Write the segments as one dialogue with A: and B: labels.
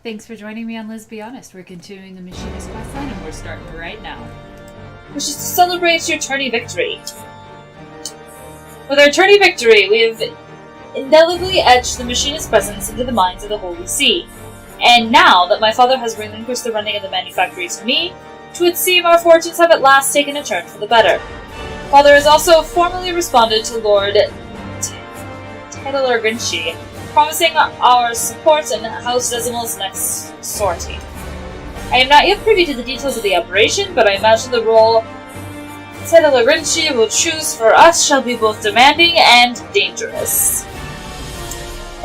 A: Thanks for joining me on Let's Be Honest. We're continuing the Machinist Questline and we're starting right now.
B: Which is to celebrate your tourney victory. With our tourney victory, we have indelibly etched the Machinist presence into the minds of the Holy See. And now that my father has relinquished the running of the manufactory to me, it would seem our fortunes have at last taken a turn for the better. Father has also formally responded to Lord Tedler, promising our support in House Decimal's next sortie. I am not yet privy to the details of the operation, but I imagine the role Tedler will choose for us shall be both demanding and dangerous.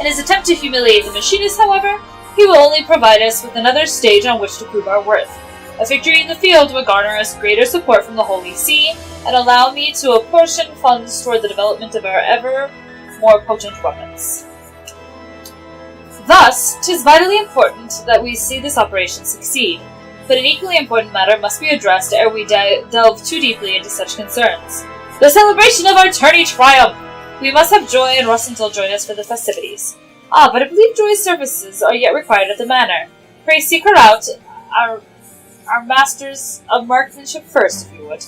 B: In his attempt to humiliate the Machinist, however, he will only provide us with another stage on which to prove our worth. A victory in the field would garner us greater support from the Holy See, and allow me to apportion funds toward the development of our ever more potent weapons. Thus, 'tis vitally important that we see this operation succeed, but an equally important matter must be addressed ere we delve too deeply into such concerns. The celebration of our tourney triumph! We must have Joy and Russenthal join us for the festivities. But I believe Joy's services are yet required at the manor. Pray seek her out, our masters of marksmanship first, if you would.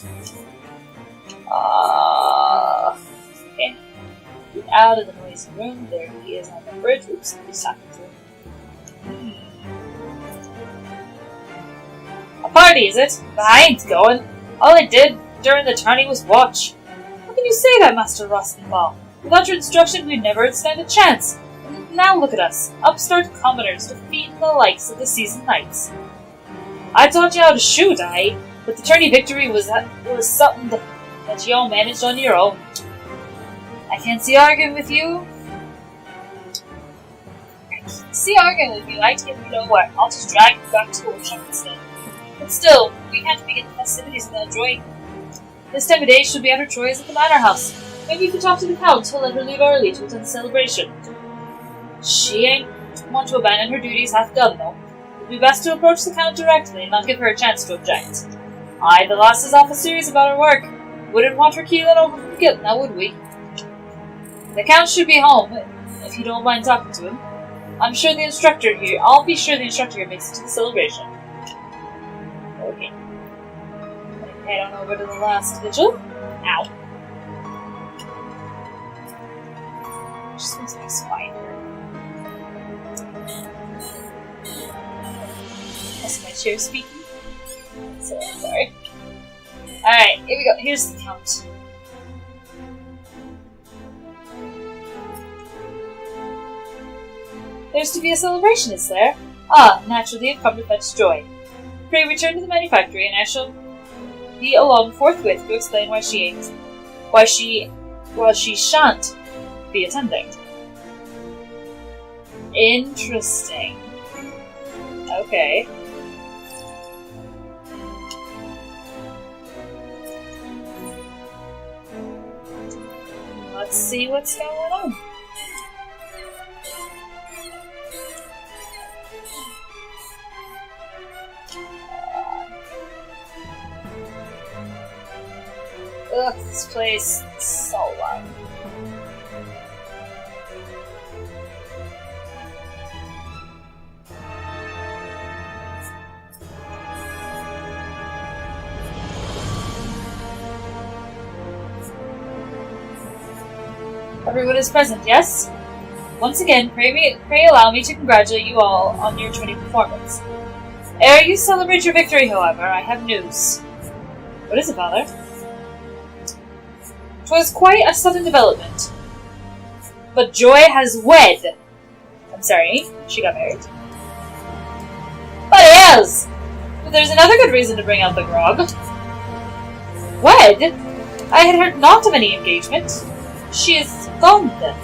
B: Okay. Get out of the noisy room. There he is on the bridge. Oops, somebody's talking to him. A party, is it? I ain't going. All I did during the tourney was watch. How can you say that, Master Rostenthal? Without your instruction, we'd never stand a chance. And now look at us, upstart commoners defeating the likes of the seasoned knights. I taught you how to shoot, but the tourney victory was something that you all managed on your own. I can't see arguing with you. I take you nowhere. I'll just drag you back to the workshop instead. But still, we can't begin the festivities without Joy. This time of day she'll be at her choice at the manor house. Maybe you could talk to the Count to let her leave early to attend the celebration. She ain't want to abandon her duties half done, though. It'd be best to approach the Count directly and not give her a chance to object. The lass is awful serious about her work. Wouldn't want her keeling over from guilt, now would we? The Count should be home, if you don't mind talking to him. I'll be sure the instructor here makes it to the celebration. Okay. Head on over to the last vigil. Ow. Just makes me spider. That's my chair speaking. So, sorry. Alright, here we go. Here's the Count. There's to be a celebration, is there? Naturally, I've come to fetch Joy. Pray return to the manufactory, and I shall be along forthwith to explain why she shan't be attending. Interesting. Okay. Let's see what's going on. Ugh, this place is so loud. Everyone is present, yes? Once again, pray allow me to congratulate you all on your tourney performance. Ere you celebrate your victory, however, I have news. What is it, Father? 'Twas quite a sudden development. But Joy has wed. I'm sorry, she got married. But yes! But there's another good reason to bring out the grog. Wed? I had heard naught of any engagement. She is gone, then.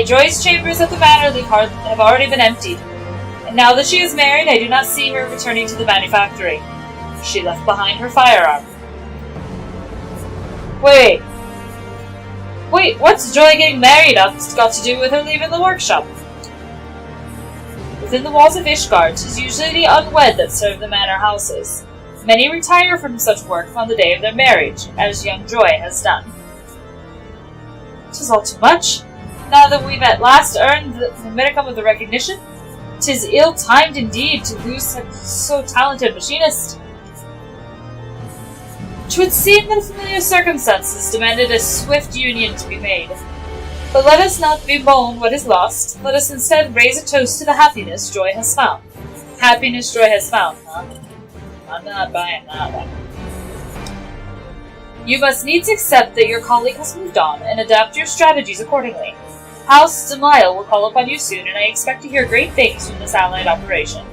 B: Joy's chambers at the manor have already been emptied. And now that she is married, I do not see her returning to the manufactory. She left behind her firearm. Wait, what's Joy getting married got to do with her leaving the workshop? Within the walls of Ishgard, 'tis usually the unwed that serve the manor houses. Many retire from such work on the day of their marriage, as young Joy has done. 'Tis all too much. Now that we've at last earned the modicum of the recognition, 'Tis ill-timed indeed to lose such so talented machinist. 'Twould seem that familiar circumstances demanded a swift union to be made. But let us not bemoan what is lost. Let us instead raise a toast to the happiness joy has found. Happiness joy has found, huh? I'm not buying that one. You must needs accept that your colleague has moved on and adapt your strategies accordingly. House Delisle will call upon you soon, and I expect to hear great things from this allied operation.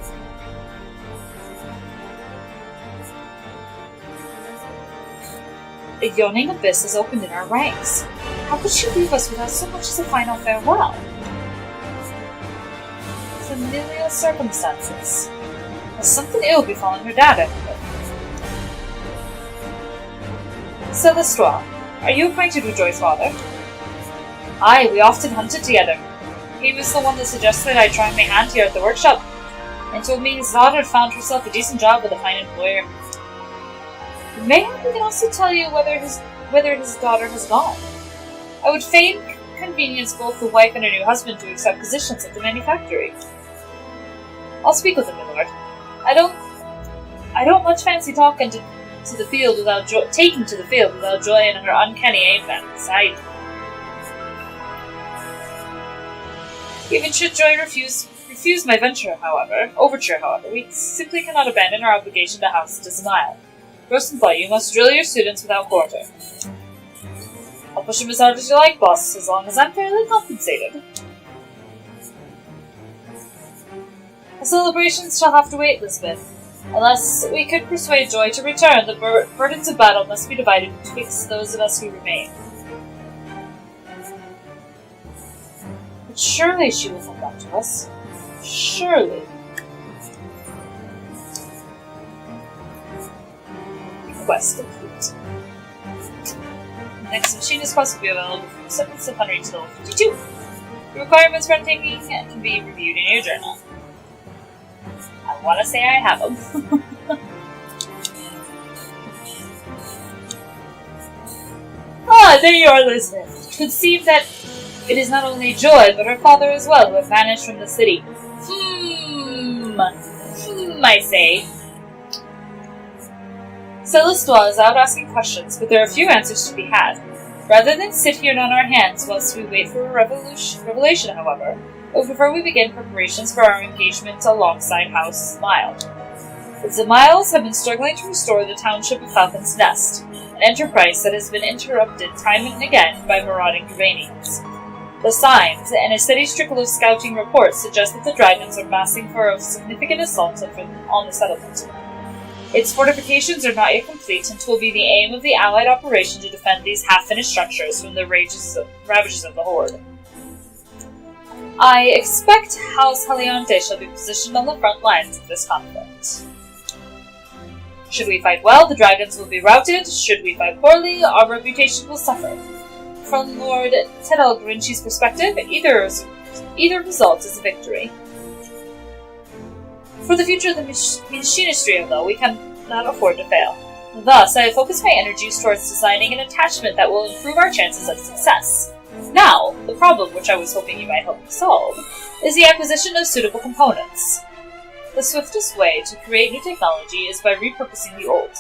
B: A yawning abyss has opened in our ranks. How could she leave us without so much as a final farewell? Familial circumstances. Has something ill befallen her dad, I think? Celestoire, are you acquainted with Joy's father? Aye, we often hunted together. He was the one that suggested I try my hand here at the workshop, and told me his daughter had found herself a decent job with a fine employer. Mayhap we can also tell you whether his daughter has gone. I would fain convenience both the wife and her new husband to accept positions at the manufactory. I'll speak with him, my lord. I don't much fancy taking to the field without joy and her uncanny aim at the side. Even should Joy refuse my overture, however, we simply cannot abandon our obligation to House Delisle. Rosenthal, you must drill your students without quarter. I'll push him as hard as you like, boss, as long as I'm fairly compensated. The celebrations shall have to wait, Lisbeth. Unless we could persuade Joy to return, the burdens of battle must be divided betwixt those of us who remain. But surely she will come back to us. Surely. Quest complete. The next Machinist quest will be available from 7th of Henry to level 52. The requirements for undertaking can be reviewed in your journal. I want to say I have them. There you are, Elizabeth. It could seem that it is not only Joy, but her father as well, who have vanished from the city. I say. Celestoire is out asking questions, but there are few answers to be had. Rather than sit here on our hands whilst we wait for a revelation, however, I would prefer we begin preparations for our engagement alongside House Delisle. The Demiles have been struggling to restore the township of Falcon's Nest, an enterprise that has been interrupted time and again by marauding Dravanians. The signs and a steady trickle of scouting reports suggest that the dragons are massing for a significant assault on the settlement. Its fortifications are not yet complete, and will be the aim of the Allied operation to defend these half-finished structures from the ravages of the Horde. I expect House Heliante shall be positioned on the front lines of this conflict. Should we fight well, the dragons will be routed. Should we fight poorly, our reputation will suffer. From Lord Tedal Grinchy's perspective, either result is a victory. For the future of the machinistry, though, we cannot afford to fail. Thus, I have focused my energies towards designing an attachment that will improve our chances of success. Now, the problem, which I was hoping you might help me solve, is the acquisition of suitable components. The swiftest way to create new technology is by repurposing the old.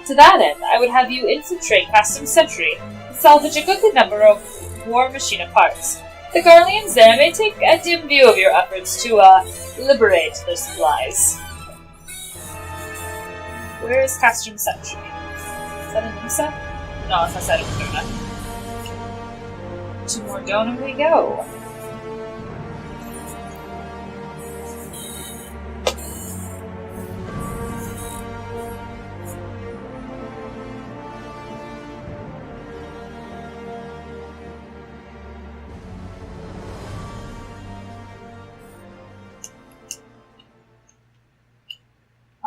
B: To that end, I would have you infiltrate Customs Sentry and salvage a goodly number of war machine parts. The Garleans there may take a dim view of your efforts to, liberate their supplies. Where is Customs Sentry? Is that in Nimsa? No, it's outside of Mordona. To Mordona we go.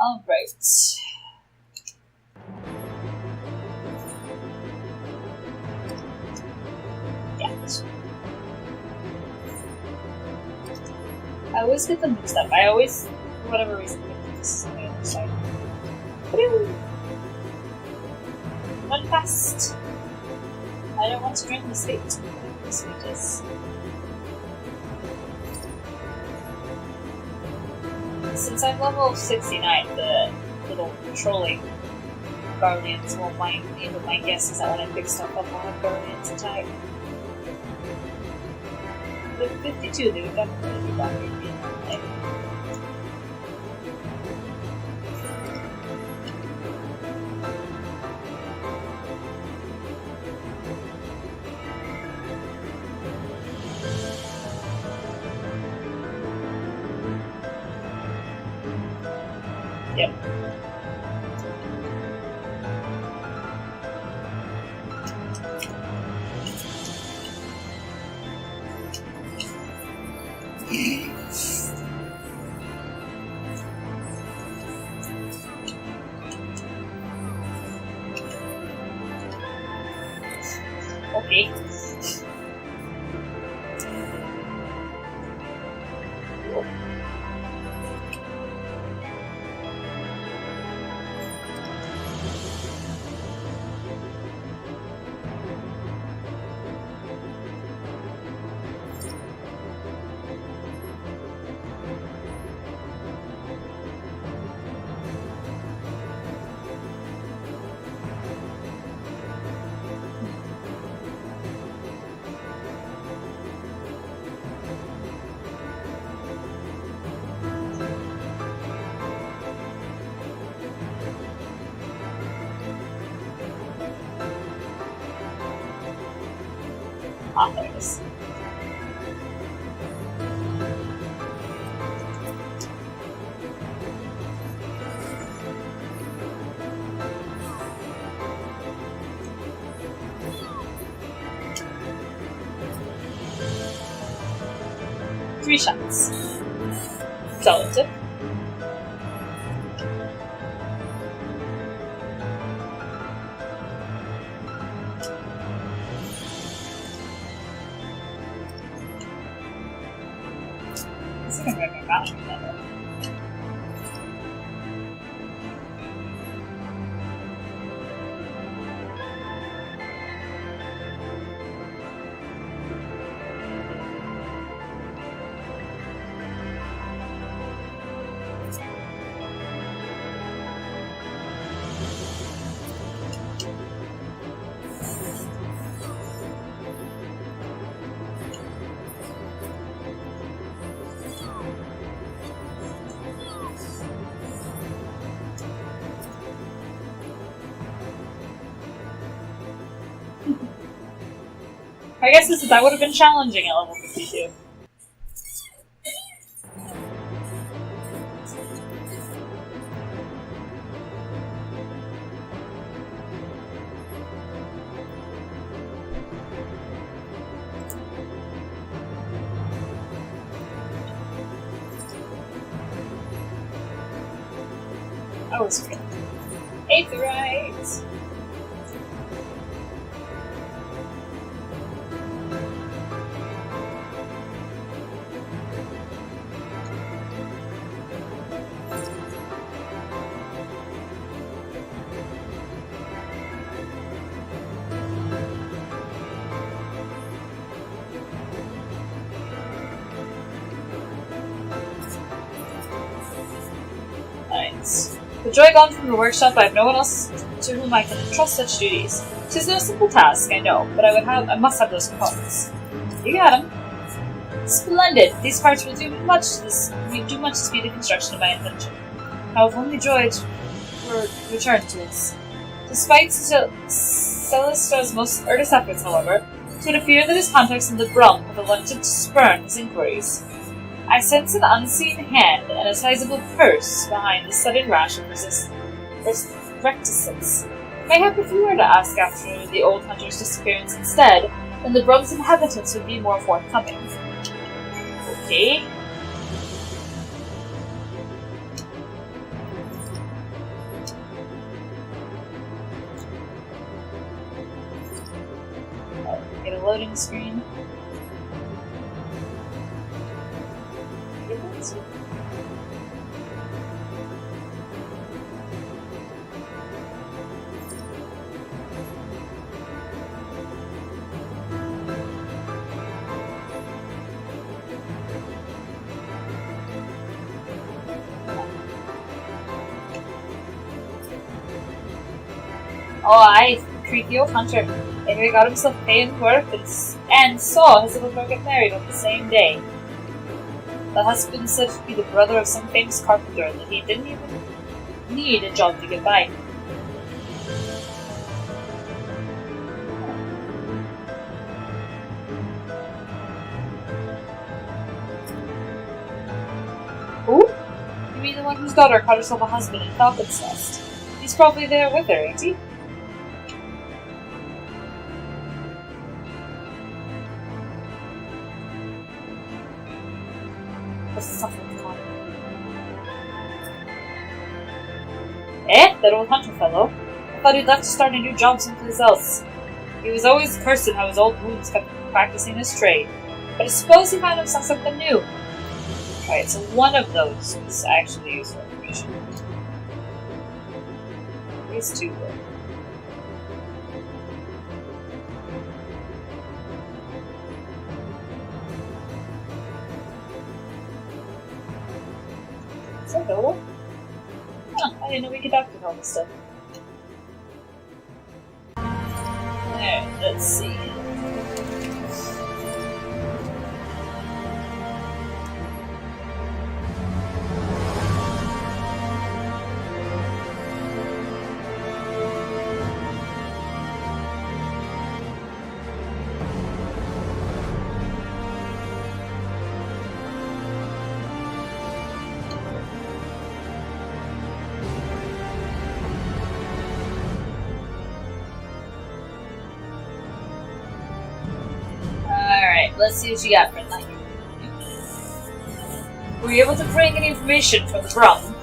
B: Alright. Yeah. I always get them mixed up. I always, for whatever reason, think this is on the other side. Run fast! I don't want to drink this fate. This fate is. Since I'm level 69, the little patrolling guardians won't mind me, but my guess is that when I pick stuff up, I'll have guardians attack. With 52, they would definitely be back here being online. Yep. Okay. Ah, there it is. Three shots. Relative. I think I'm going to go back to that. I guess that would have been challenging at level 52. I was good. Eighth right. Nice. The joy gone from the workshop, I have no one else to whom I can entrust such duties. 'Tis no simple task, I know, but I must have those components. You got 'em. Splendid! These parts will do much to speed the construction of my invention. I have only joy to return to it. Despite Celestra's most earnest efforts, however, it would appear that his contacts in the Brum have elected to spurn his inquiries. I sense an unseen hand and a sizable purse behind the sudden rash of reticence. Mayhap if we were to ask after the old hunter's disappearance instead, then the Brum's inhabitants would be more forthcoming. Okay. Get a loading screen. Oh, aye, creepy old hunter. Anyway, got himself paying work and saw his little girl get married on the same day. The husband said to be the brother of some famous carpenter and that he didn't even need a job to get by. Who? You mean the one whose daughter caught herself a husband in Falcon's Nest? He's probably there with her, ain't he? Eh? That old hunter fellow? I thought he'd left to start a new job someplace else. He was always cursing how his old wounds kept him from practicing his trade. But I suppose he found himself something new. Right, so one of those is actually useful information. These two were. Is that Noah? Huh, I didn't know we could document all this stuff. Alright, let's see. Let's see what you got, friendly. Were you able to bring any information from the Brum?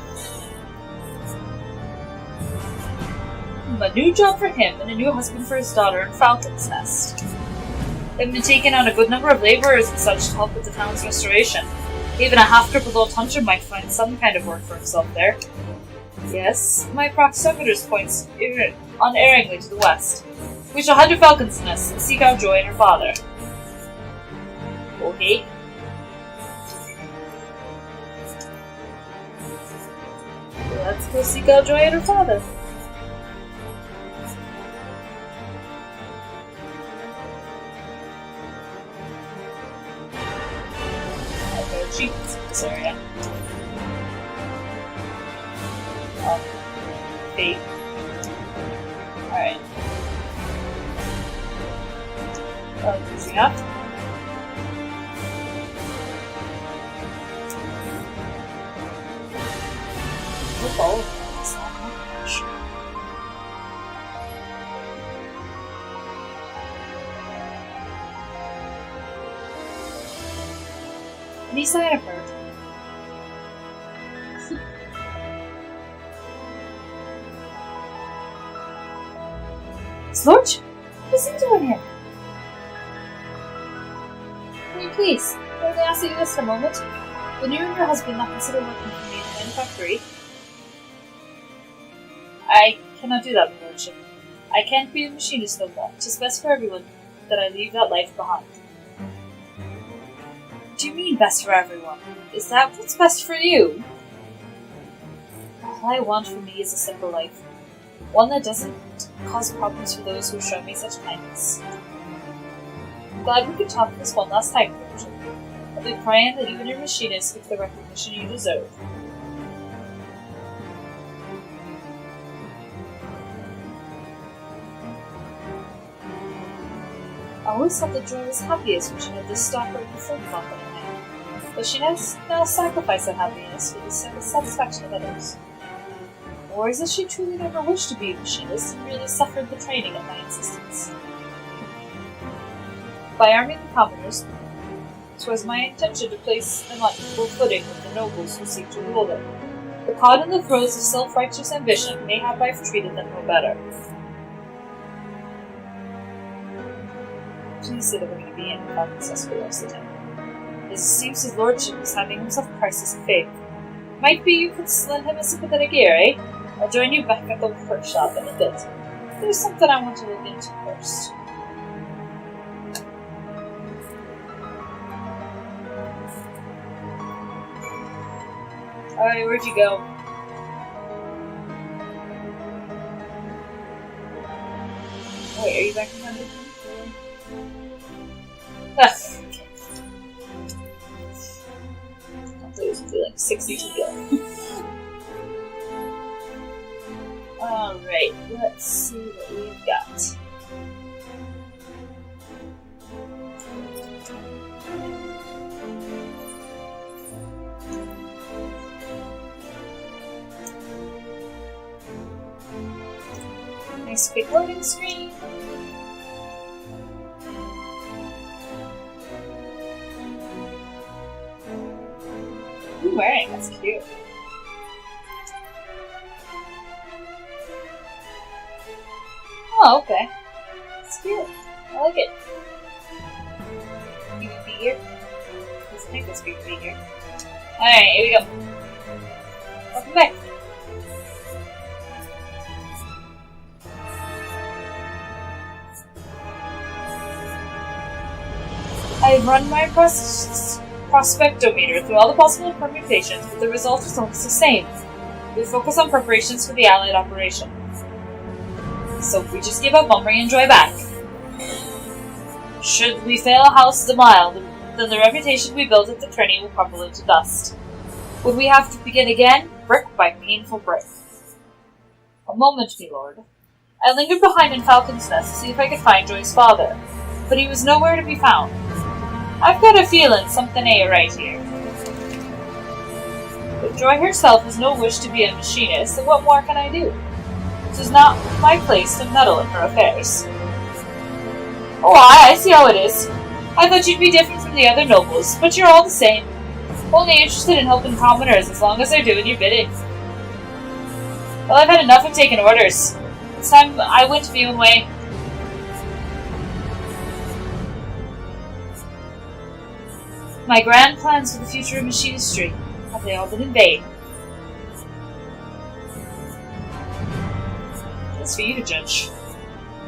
B: A new job for him and a new husband for his daughter in Falcon's Nest. They've been taking on a good number of labourers and such to help with the town's restoration. Even a half-crippled old hunter might find some kind of work for himself there. Yes, my proximometers points unerringly to the west. We shall head to Falcon's Nest and seek out Joy and her father. Okay. Let's go seek out Joy and her father. I'll go cheap in this area. Okay. Alright. Easy enough. Follow this much. Any sign of her? Slorch? What is he doing here? Will you please, let me ask you this for a moment. When you and your husband not consider working for me in the manufactory, I cannot do that, my lordship. I can't be a machinist no more. 'Tis best for everyone that I leave that life behind. What do you mean, best for everyone? Is that what's best for you? All I want for me is a simple life. One that doesn't cause problems for those who show me such kindness. I'm glad we could talk this one last time, my lordship. I'll be praying that you and your machinist get the recognition you deserve. I always thought that Joy was happiest when she had this stalker of the film company in hand, but she has now sacrificed that happiness for the satisfaction of others. Or is it she truly never wished to be a machinist and really suffered the training at my insistence? By arming the commoners, it was my intention to place them on equal footing with the nobles who seek to rule them. But caught in the throes of self-righteous ambition, mayhap I've treated them no better. Please say that we're going to be in without successful rest of the time. It seems his lordship is having himself a crisis of faith. Might be you could lend him a sympathetic ear, eh? I'll join you back at the workshop in a bit. There's something I want to look into first. Alright, where'd you go? Wait, are you back in London? Ugh, okay. I'll do is do like 60 to go. Alright, let's see what we've got. Nice quick loading screen. What are you wearing? That's cute. Oh, okay. It's cute. I like it. You can be here. I think this big figure. Alright, here we go. Welcome back. I've run my prospectometer through all the possible permutations, but the result is always the same. We focus on preparations for the Allied operation. So we just give up Mummery and Joy back. Should we fail House de Mile, then the reputation we built at the Trinity will crumble into dust. Would we have to begin again, brick by painful brick? A moment, my lord. I lingered behind in Falcon's Nest to see if I could find Joy's father, but he was nowhere to be found. I've got a feeling something ain't right here. But Joy herself has no wish to be a machinist, so what more can I do? It is not my place to meddle in her affairs. Oh, I see how it is. I thought you'd be different from the other nobles, but you're all the same. Only interested in helping commoners as long as they're doing your bidding. Well, I've had enough of taking orders. It's time I went my own way. My grand plans for the future of machinistry, have they all been in vain? It's for you to judge.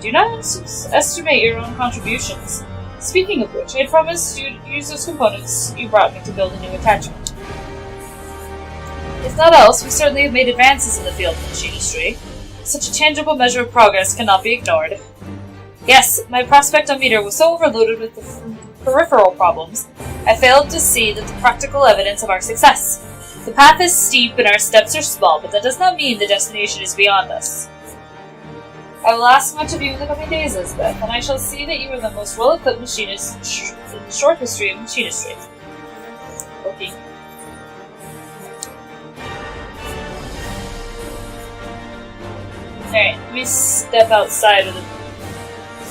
B: Do not estimate your own contributions. Speaking of which, I promised you'd use those components you brought me to build a new attachment. If not else, we certainly have made advances in the field of machinistry. Such a tangible measure of progress cannot be ignored. Yes, my prospectometer was so overloaded with the peripheral problems, I failed to see the practical evidence of our success. The path is steep and our steps are small, but that does not mean the destination is beyond us. I will ask much of you in the coming days, Elizabeth, and I shall see that you are the most well-equipped machinist in the short history of machinistry. Okay. Alright, let me step outside of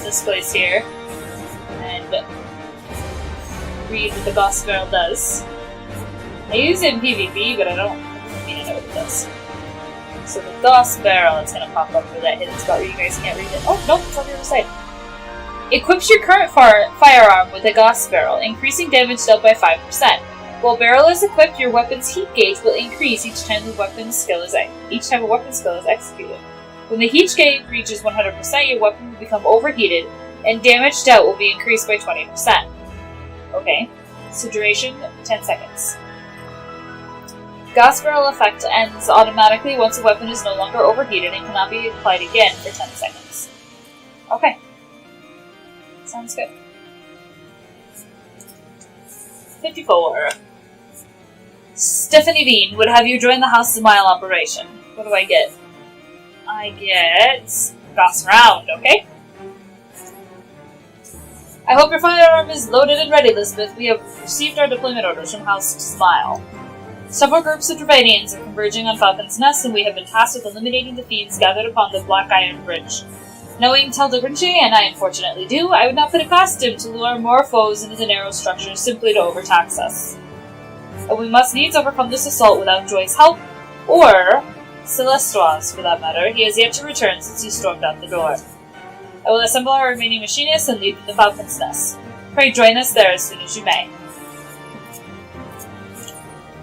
B: this place here and read what the Boss Barrel does. I use it in PvP, but I don't mean to know what it does. So the DOS barrel is going to pop up for that hidden spot where you guys can't read it. Oh, nope, it's on the other side. Equips your current firearm with a DOS barrel, increasing damage dealt by 5%. While barrel is equipped, your weapon's heat gauge will increase each time a weapon skill is executed. When the heat gauge reaches 100%, your weapon will become overheated, and damage dealt will be increased by 20%. Okay, so duration, 10 seconds. Gas barrel effect ends automatically once a weapon is no longer overheated and cannot be applied again for 10 seconds. Okay. Sounds good. 54. Stephanie Bean would have you join the House of Mile operation. What do I get? I get Gas round, okay? I hope your firearm is loaded and ready, Elizabeth. We have received our deployment orders from House Smile. Several groups of Dravanians are converging on Falcon's Nest, and we have been tasked with eliminating the thieves gathered upon the Black Iron Bridge. Knowing Teldegrinche, and I unfortunately do, I would not put it past him to lure more foes into the narrow structure simply to overtax us. And we must needs overcome this assault without Joy's help, or Celestrois, for that matter. He has yet to return since he stormed out the door. I will assemble our remaining machinists and lead to the Falcon's Nest. Pray join us there as soon as you may.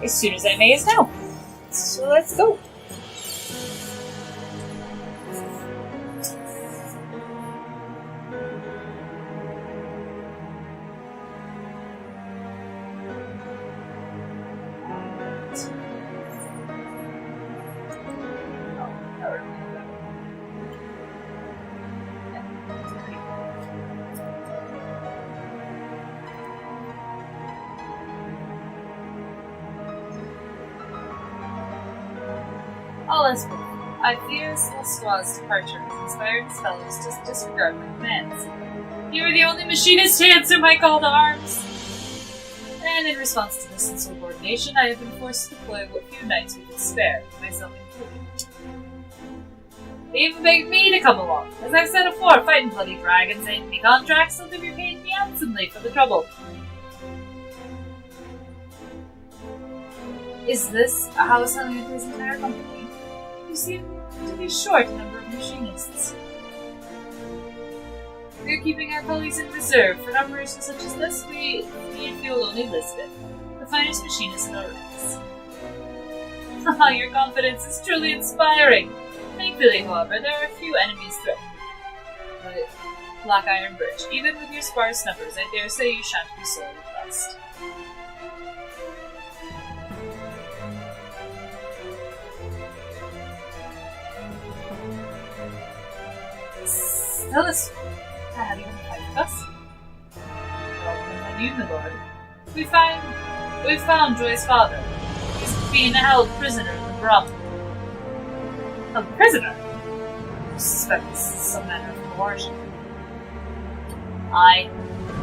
B: As soon as I may is now. So let's go. all is well. I fear Celestial's departure has inspired his fellows to disregard my commands. You are the only machinist to answer my call to arms! And in response to this insubordination, I have been forced to deploy what few knights we could spare, myself included. They even begged me to come along. As I've said before, fighting bloody dragons ain't any contracts, so they'll be paying me handsomely for the trouble. Is this how selling his entire company? You seem to be short a number of machinists. We are keeping our colleagues in reserve. For numbers such as this, we fuel only Lisbeth, the finest machinist in our ranks. Haha, your confidence is truly inspiring. Thankfully, however, there are a few enemies threatening the Black Iron Bridge. Even with your sparse numbers, I dare say you shan't be sorely pressed. Tell us, have you been fighting with us? Well, you, my lord. We've found Joy's father. He's being held prisoner in the Brum. A prisoner? I suspect this is some manner of coercion. Aye.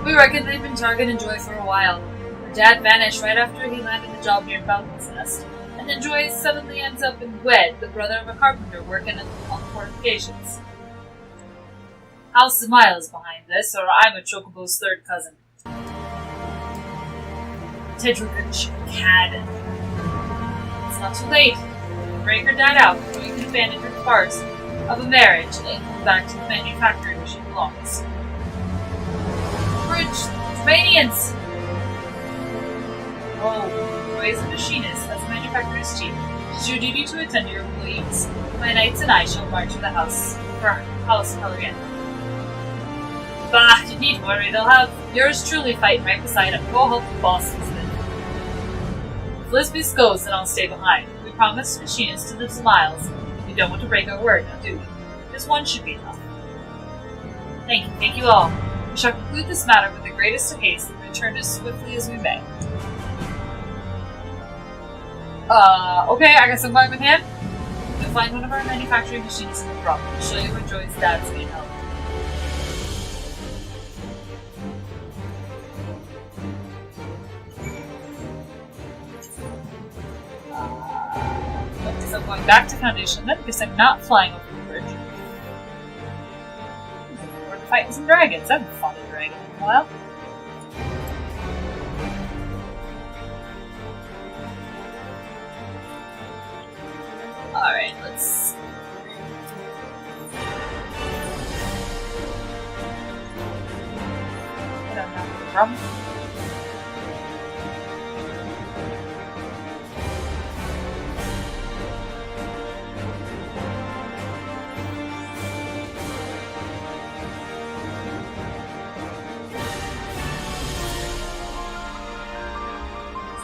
B: We reckon they've been targeting Joy for a while. Her dad vanished right after he landed the job near Falcon's Nest, and then Joy suddenly ends up in Wed, the brother of a carpenter working on the fortifications. House of Miles behind this, or I'm a Chocobo's third cousin. Tedrick cad. It's not too late. Break her dad out before you can abandon her farce of a marriage and go back to the manufactory where she belongs. Bridge, Romanians! Oh, Roy is a machinist, as a manufacturer's chief. It is your duty to attend to your employees. My knights and I shall march to the house for House Pellerin. Bah, you need worry, they'll have yours truly fighting right beside him. Go help the boss, Lisbeth. If Lisbeth goes, then I'll stay behind. We promised Machinist to live miles. We don't want to break our word, now do we? Just one should be enough. Thank you all. We shall conclude this matter with the greatest of haste and return as swiftly as we may. Okay, I guess I'm going with him. You'll find one of our manufacturing machinists in the Brum. I'll show you where Joy's dad's being held. So I'm going back to Foundation then, because I'm not flying over the bridge. We're fighting some dragons. I haven't fought a dragon in a while. Alright, let's... I don't have a problem.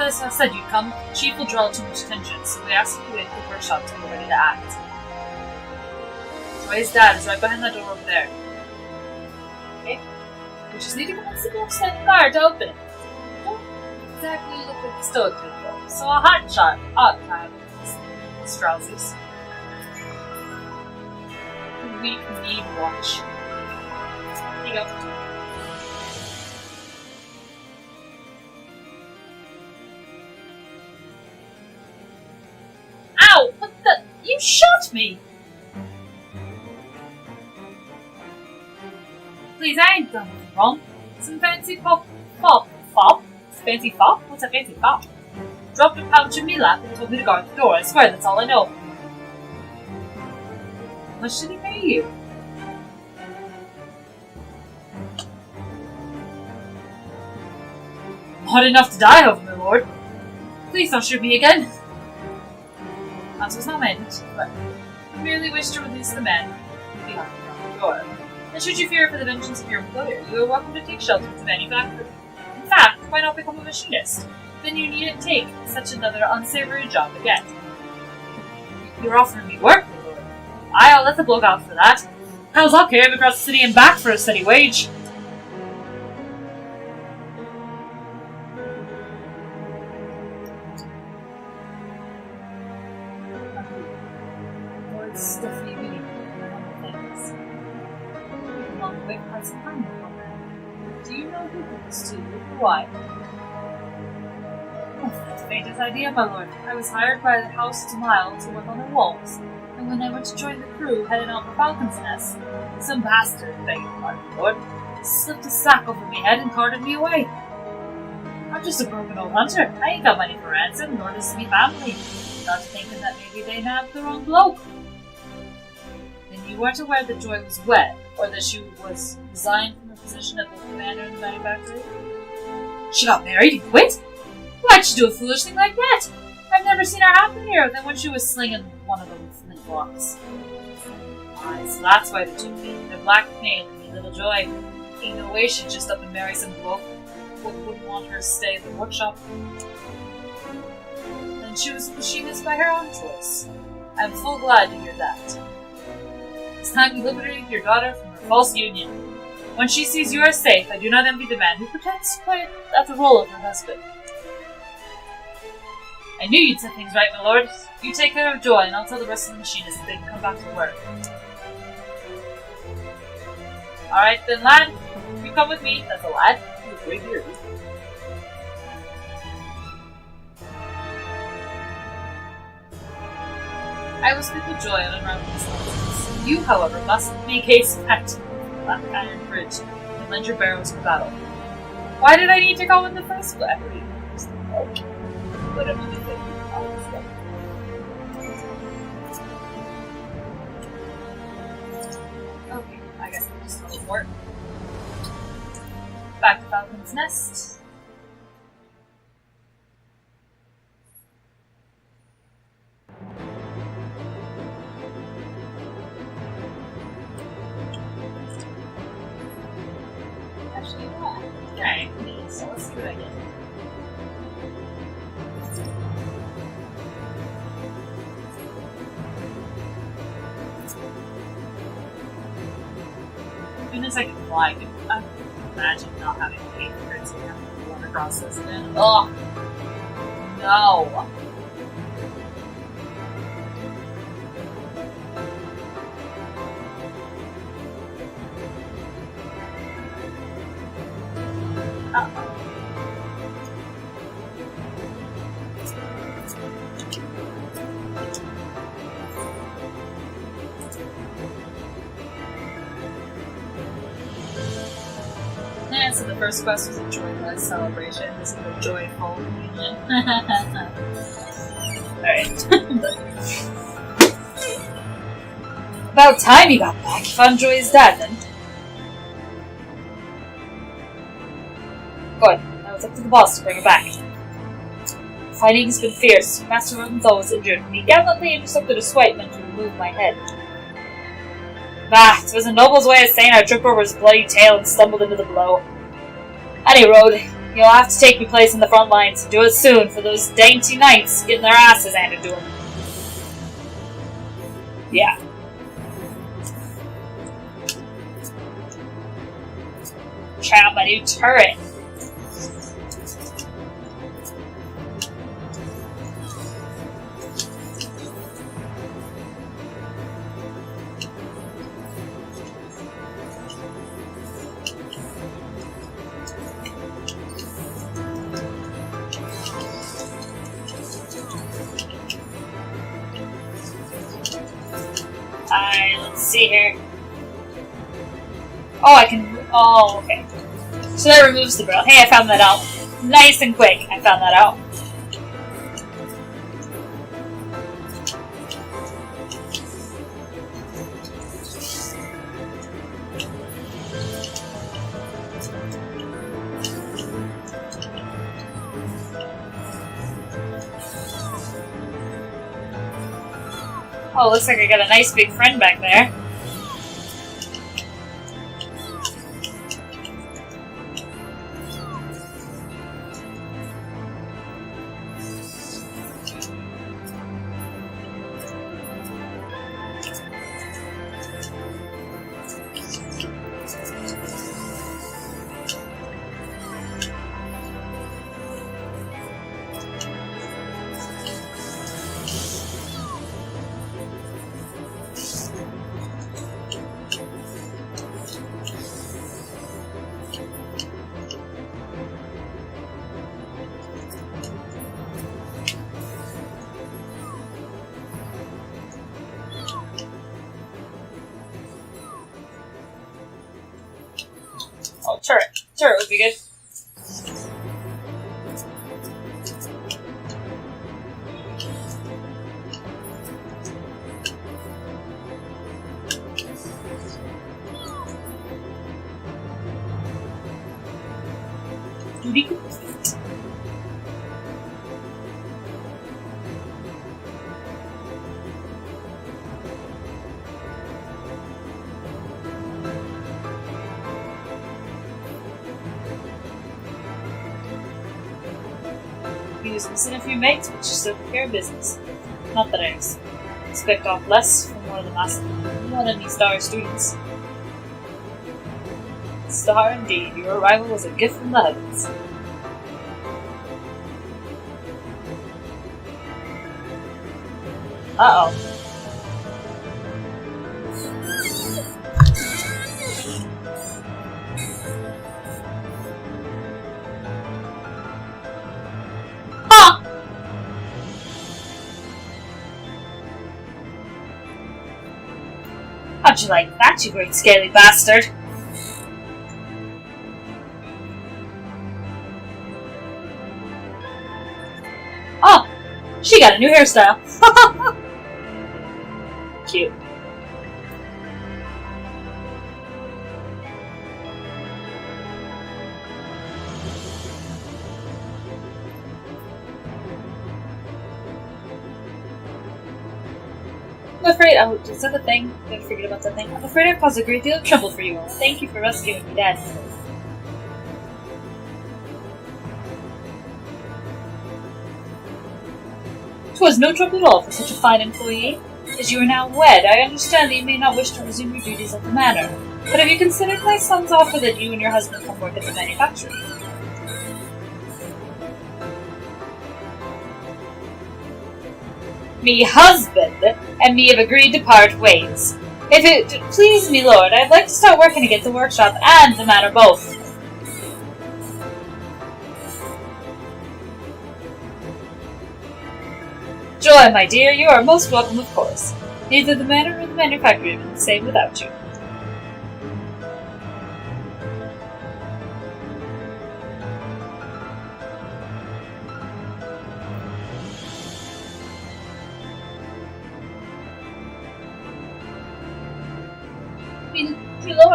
B: As I said you'd come, the chief will draw too much attention, so we ask you to wait for the workshop to be ready to act. Joy's dad is right behind that door over there. Okay? We just need to convince the people standing guard to open it. Don't exactly look like the stoic type though, so a hot shot ought to have these trousers. We need watch. There you go. Ow! What the? You shot me! Please, I ain't done nothing wrong. Some fancy fop? Fancy fop? What's a fancy fop? Dropped a pouch in me lap and told me to guard the door. I swear that's all I know. How much did he pay you? Not enough to die over, my lord. Please don't shoot me again. That was not meant, but I merely wish to release the man behind the door. And should you fear for the vengeance of your employer, you are welcome to take shelter at the manufactory. In fact, why not become a machinist? Then you needn't take such another unsavory job again. You're offering me work, my lord. I'll let the bloke out for that. Hell's luck here, I'm across the city and back for a steady wage. That's a permanent one. Do you know who did this to you or why? Oh, not the faintest idea, my lord. I was hired by the House Mile to work on their walls, and when I went to join the crew heading out for Falcon's Nest, some bastard, beg your pardon, my lord, slipped a sack over my head and carted me away. I'm just a broken old hunter. I ain't got money for ransom, nor does me family. Got to thinking that maybe they nabbed the wrong bloke. Then you weren't aware that Joy was wed, or that she was resigned from her position at the commander in the manufactory? She got married and quit? Why'd she do a foolish thing like that? I've never seen her happier than when she was slinging one of them flintlocks. Aye, so that's why they took me. They're blackmailing me, little Joy. Ain't no way she'd just up and marry some bloke who wouldn't want her to stay in the workshop. And she was a machinist by her own choice. I'm full glad to hear that. It's time we liberated your daughter from her false union. When she sees you are safe, I do not envy the man who pretends quite at the role of her husband. I knew you'd set things right, my lord. You take care of Joy, and I'll tell the rest of the machinists that they can come back to work. Alright then, lad. You come with me. That's a lad. You're right here. I will speak with Joy on unraveling this nonsense. You, however, must make haste back to the Black Iron Bridge and lend your barrows for battle. Why did I need to go in the first place? Whatever you think. Okay, I guess I'll just teleport. Back to Falcon's Nest. Actually, what? Okay, so let's see what I get. As soon as I can fly, I can imagine not having to pay for currency and having to run across this again. Ugh! No! Uh-oh. Yeah, so the first quest was a joyless celebration. This is a joyful reunion. Alright. About time you got back. You found Joy's dad then. Good. Now it's up to the boss to bring her back. The fighting has been fierce. Master Rodenthal was injured, and he gallantly intercepted a swipeman to remove my head. It was a noble's way of saying I tripped over his bloody tail and stumbled into the blow. Any road, you'll have to take me place in the front lines. Do it soon, for those dainty knights getting their asses handed to them. Yeah. Try out my new turret. Alright, let's see here. Oh, I can... Oh, okay. So that removes the barrel. Hey, I found that out. Nice and quick, I found that out. Oh, looks like I got a nice big friend back there. turret. Turret would be good. Duty complete. He was missing a few mates, but should still take care of business. Not that I expect off less from one of these star students. Star indeed, your arrival was a gift from the heavens. Uh-oh. Huh! How'd you like that, you great scaly bastard? Oh! She got a new hairstyle! Cute. I'm afraid, oh, is that the thing? I forget about that thing. I'm afraid I've caused a great deal of trouble for you all. Thank you for rescuing me, Dad. "'Twas no trouble at all for such a fine employee. As you are now wed, I understand that you may not wish to resume your duties at the manor. But have you considered my son's offer that you and your husband come work at the manufactory?" "Me husband and me have agreed to part ways. If it please me, lord, I'd like to start working again at the workshop and the manor both." "Joy, my dear, you are most welcome, of course. Neither the manor nor the manufactory would be the same without you."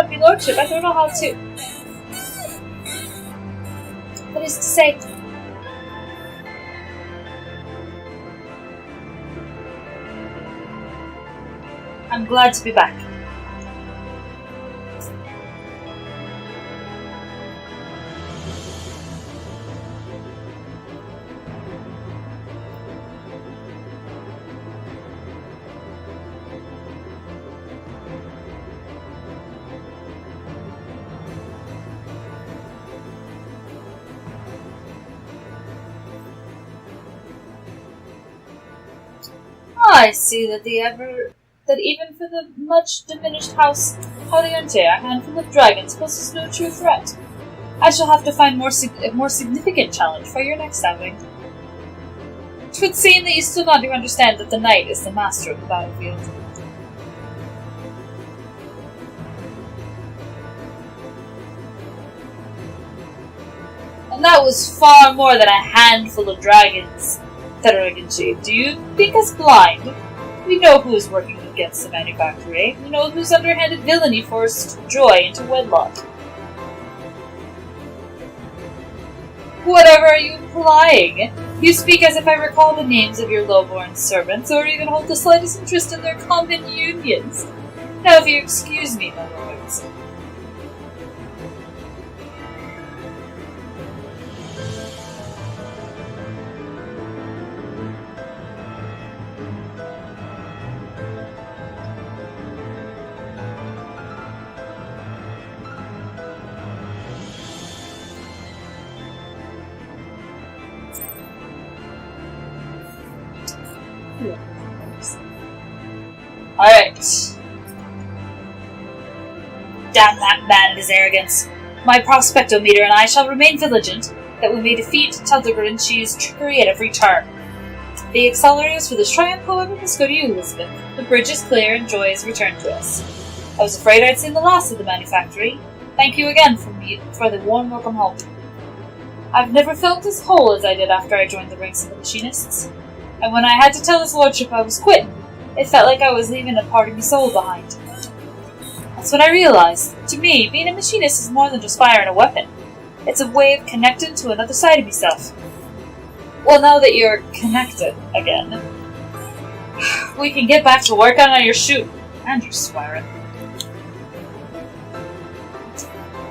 B: Me lordship, I don't know how to. What is to say? I'm glad to be back. I see that even for the much diminished house Haliante, a handful of dragons poses no true threat. I shall have to find a more significant challenge for your next outing. 'Twould seem that you still not do understand that the knight is the master of the battlefield. And that was far more than a handful of dragons, Terraganchi. Do you think us blind? We know who is working against the manufactory. We know whose underhanded villainy forced Joy into wedlock. Whatever are you implying? You speak as if I recall the names of your low-born servants, or even hold the slightest interest in their common unions. Now, if you excuse me, my lords. Alright. Damn that man and his arrogance. My prospectometer and I shall remain vigilant that we may defeat Teldergrinchi's trickery at every turn. The accelerators for this triumph, however, must go to you, Elizabeth. The bridge is clear and Joy is returned to us. I was afraid I'd seen the last of the manufactory. Thank you again for the warm welcome home. I've never felt as whole as I did after I joined the ranks of the Machinists. And when I had to tell his lordship I was quitting, it felt like I was leaving a part of my soul behind. That's when I realized, to me, being a machinist is more than just firing a weapon. It's a way of connecting to another side of myself. Well, now that you're connected again, we can get back to work on your shooting and your swearing.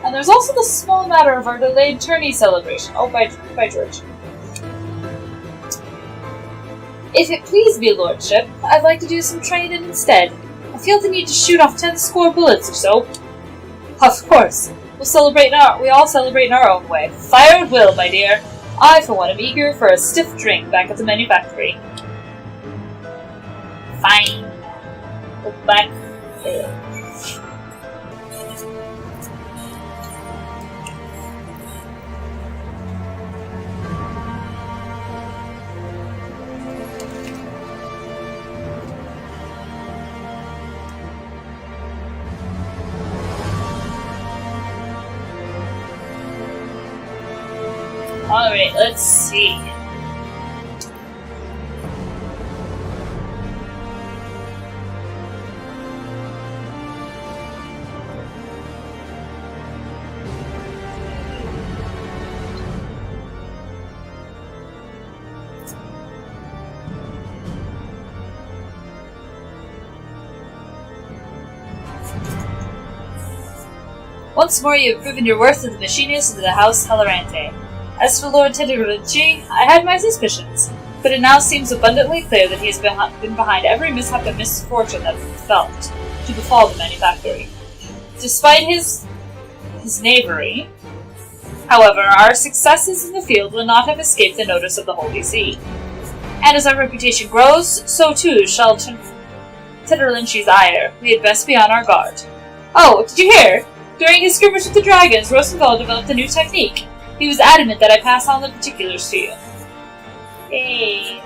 B: And there's also the small matter of our delayed tourney celebration. Oh, by George. If it please me, lordship, I'd like to do some training instead. I feel the need to shoot off 10 score bullets or so. Of course, we all celebrate in our own way. Fire at will, my dear. I, for one, am eager for a stiff drink back at the manufactory. Fine. Go back there. Alright, let's see. Once more you have proven your worth as the machinist of the House Hellerante. As for Lord Tedderucci, I had my suspicions, but it now seems abundantly clear that he has been behind every mishap and misfortune that to befall the manufactory. Despite his knavery, however, our successes in the field will not have escaped the notice of the Holy See. And as our reputation grows, so too shall Tedderucci's ire. We had best be on our guard. Oh, did you hear? During his skirmish with the dragons, Rosenthal developed a new technique. He was adamant that I pass on the particulars to you. Hey.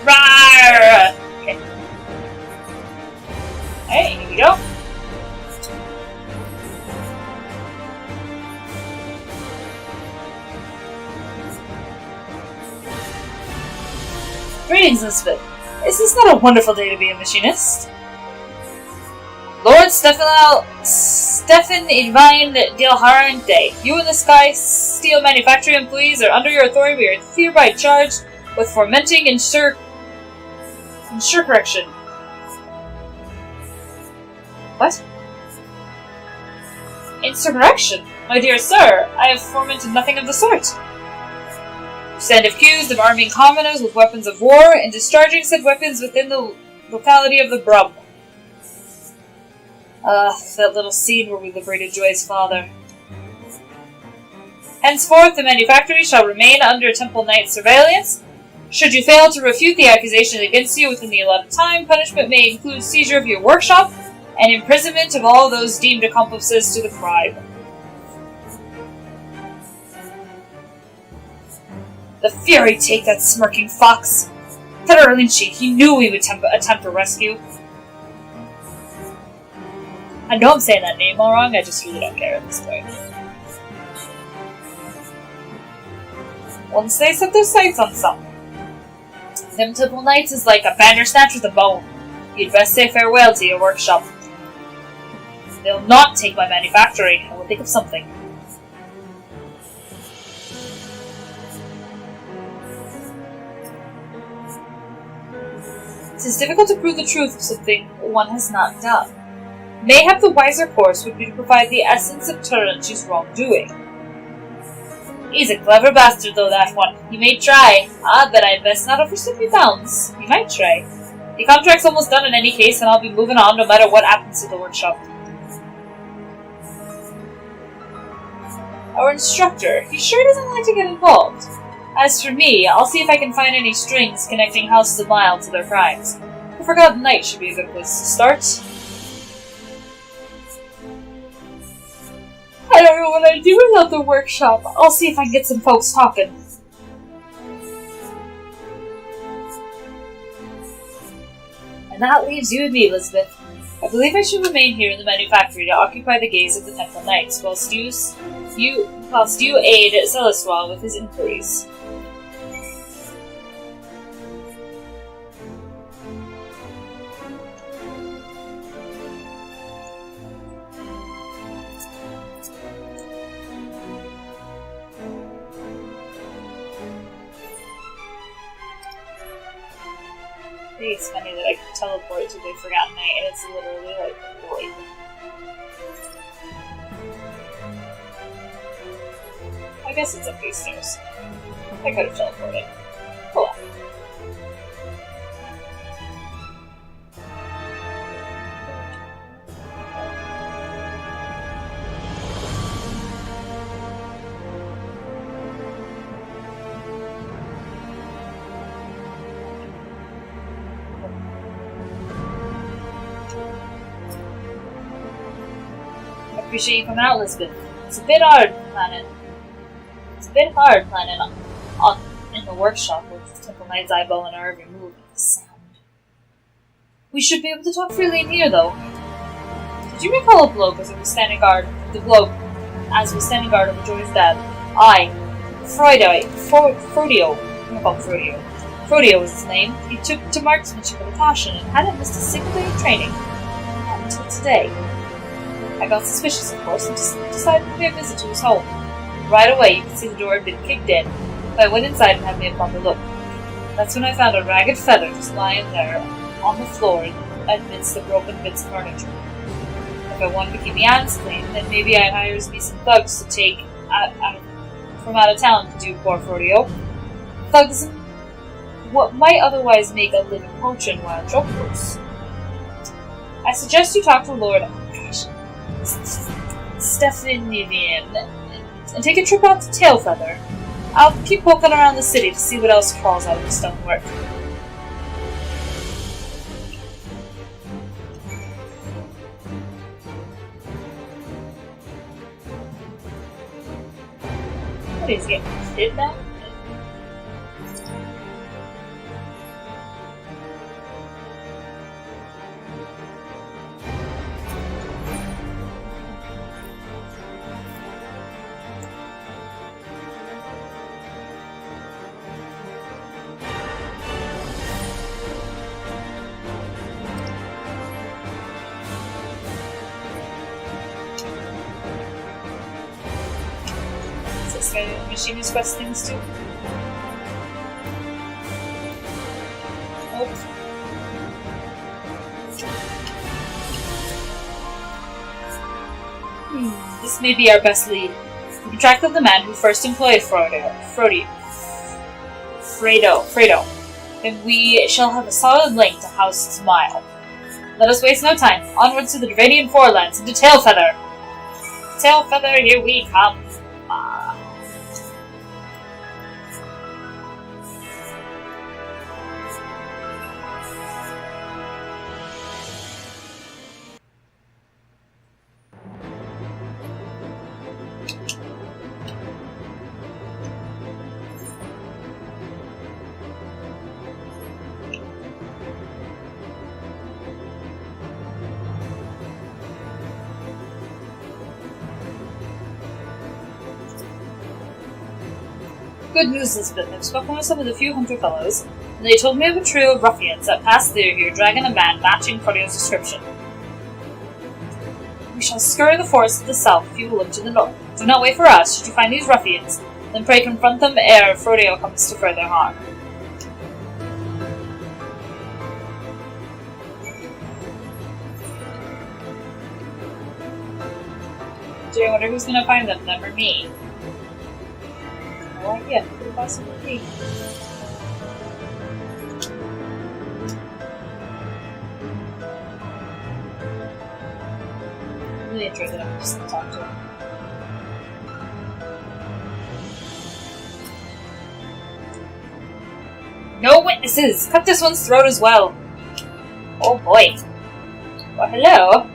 B: Rawr! Okay. Alright, here we go. Greetings, Elizabeth. Is this not a wonderful day to be a machinist? Lord Stefan Irvine Dilharante, you and the Sky Steel Manufacturing employees are under your authority. We are hereby charged with fomenting insurrection. What? Insurrection? My dear sir, I have fomented nothing of the sort. Stand accused of arming commoners with weapons of war and discharging said weapons within the locality of the Brum. That little scene where we liberated Joy's father. Henceforth, the manufactory shall remain under Temple Knight surveillance. Should you fail to refute the accusations against you within the allotted time, punishment may include seizure of your workshop and imprisonment of all those deemed accomplices to the crime. The fury take that smirking fox! Tedderucci, he knew we would attempt a rescue. I know I'm saying that name all wrong, I just really don't care at this point. Once they set their sights on something, them Temple Knights is like a bandersnatch with a bone. You'd best say farewell to your workshop. They'll not take my manufactory. I will think of something. It is difficult to prove the truth of something one has not done. Mayhap the wiser course would be to provide the essence of Tedderucci's wrongdoing. He's a clever bastard, though, that one. He may try. But I'd best not overstep my bounds. He might try. The contract's almost done in any case, and I'll be moving on no matter what happens to the workshop. Our instructor, he sure doesn't like to get involved. As for me, I'll see if I can find any strings connecting houses a mile to their crimes. The Forgotten Knight should be a good place to start. I don't know what I'd do without the workshop. I'll see if I can get some folks talking. And that leaves you and me, Elizabeth. I believe I should remain here in the manufactory to occupy the gaze of the Temple Knights, whilst you aid Celestia with his inquiries. I think it's funny that I can teleport to the Forgotten Night, and it's literally like, really. I guess it's up these stairs. I could have teleported. Oh well. I appreciate you coming out, Elizabeth. It's a bit hard planning on in the workshop with the Temple Knight's eyeball and our every move and the sound. We should be able to talk freely in here, though. Did you recall a bloke as we were standing guard? The bloke as we were standing guard over Joy's dad. Frodio. Frodio was his name. He took to marksmanship with a passion and hadn't missed a single day of training. Not until today. I got suspicious, of course, and decided to pay a visit to his home. Right away, you could see the door had been kicked in, but I went inside and had me a proper look. That's when I found a ragged feather just lying there on the floor amidst the broken bits of furniture. If I wanted to keep my hands clean, then maybe I'd hire me some thugs to take from out of town to do poor Frodio. Thugs what might otherwise make a living potion while jobless. I suggest you talk to Lord Stephanivian and take a trip out to Tailfeather. I'll keep poking around the city to see what else crawls out of the stonework. What is he getting kidnapped? Machinist Questlines too. Oops. This may be our best lead. We can track down the man who first employed Fredo. And we shall have a solid link to House Smile. Let us waste no time. Onwards to the Dravanian Forelands and to Tailfeather. Tailfeather, here we come. Good news, Elizabeth. I've spoken with some of the few hunter fellows, and they told me of a trio of ruffians that passed through here dragging a man matching Frodio's description. We shall scurry the forest to the south if you will look to the north. Do not wait for us. Should you find these ruffians, then pray confront them ere Frodio comes to further harm. Gee, I wonder who's gonna find them or me. No idea. Who could it possibly be? I'm really enjoyed that I'm just gonna talk to him. No witnesses! Cut this one's throat as well! Oh boy. Well, hello.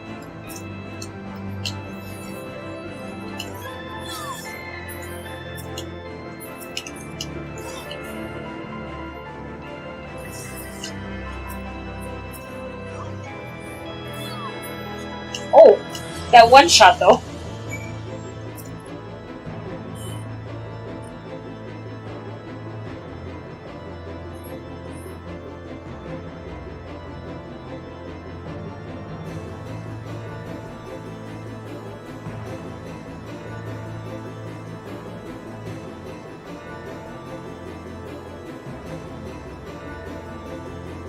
B: That one shot, though.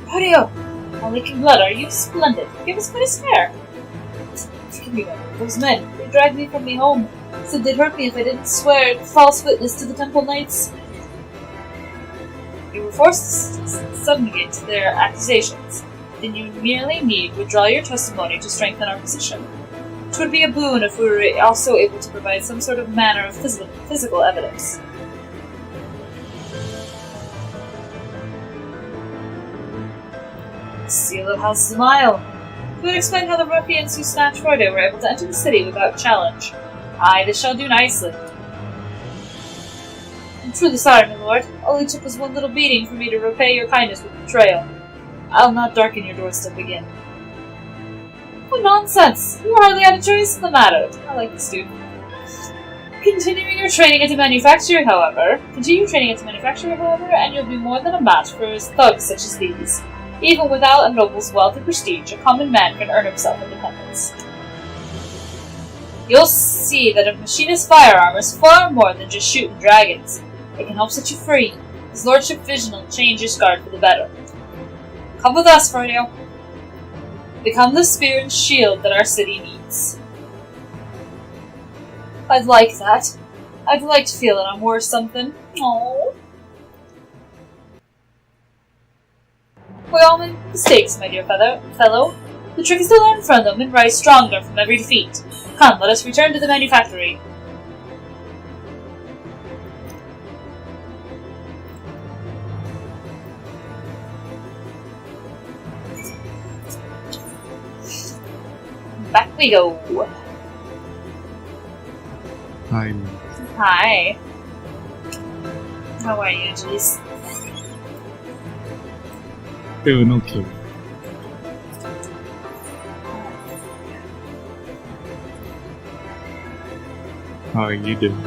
B: Rodeo! All leaking blood, are you splendid? Give us quite a scare. Forgive me, those men, they dragged me from me home. Said they'd hurt me if I didn't swear false witness to the Temple Knights. You were forced to submit to their accusations. Then you merely need withdraw your testimony to strengthen our position. It would be a boon if we were also able to provide some sort of manner of physical evidence. Seal of House Smile. It would explain how the ruffians who snatched Frodo were able to enter the city without challenge. Aye, this shall do nicely. I'm truly sorry, my lord. All it took was one little beating for me to repay your kindness with betrayal. I'll not darken your doorstep again. What nonsense! You hardly had a choice in the matter. I like this dude. Continue your training into manufacturing, however, and you'll be more than a match for thugs such as these. Even without a noble's wealth and prestige, a common man can earn himself independence. You'll see that a machinist's firearm is far more than just shooting dragons. It can help set you free. His lordship vision will change your guard for the better. Come with us, Frodo. Become the spear and shield that our city needs. I'd like that. I'd like to feel that I'm worth something. Aww. We all make mistakes, my dear fellow. The trick is to learn from them and rise stronger from every defeat. Come, let us return to the manufactory. Back we go.
C: Hi.
B: Hi. How are you, Angelis?
C: Doing okay. How are you doing?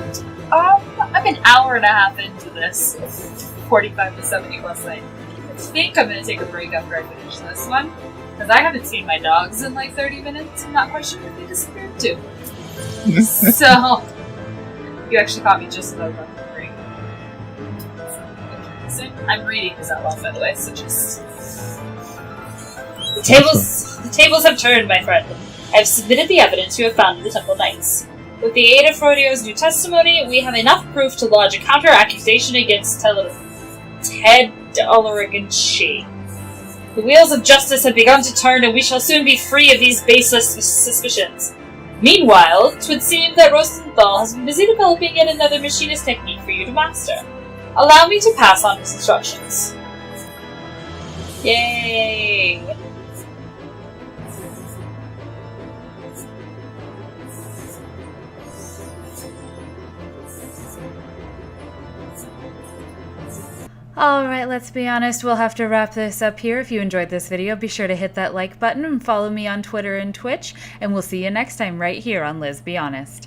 A: I'm an hour and a half into this 45 to 70 Questline. I think I'm going to take a break after I finish this one, because I haven't seen my dogs in like 30 minutes. I'm not quite sure if they disappeared too. So, you actually caught me just as I was on the break. I'm reading this out loud, by the way, so just... The tables have turned, my friend. I have submitted the evidence you have found in the Temple Knights. With the aid of Frodio's new testimony, we have enough proof to lodge a counter-accusation against Ted, Ulrich, and She. The wheels of justice have begun to turn, and we shall soon be free of these baseless suspicions. Meanwhile, 'twould seem that Rosenthal has been busy developing yet another machinist technique for you to master. Allow me to pass on his instructions. Yay! Alright, let's be honest, we'll have to wrap this up here. If you enjoyed this video, be sure to hit that like button and follow me on Twitter and Twitch, and we'll see you next time right here on Liz Be Honest.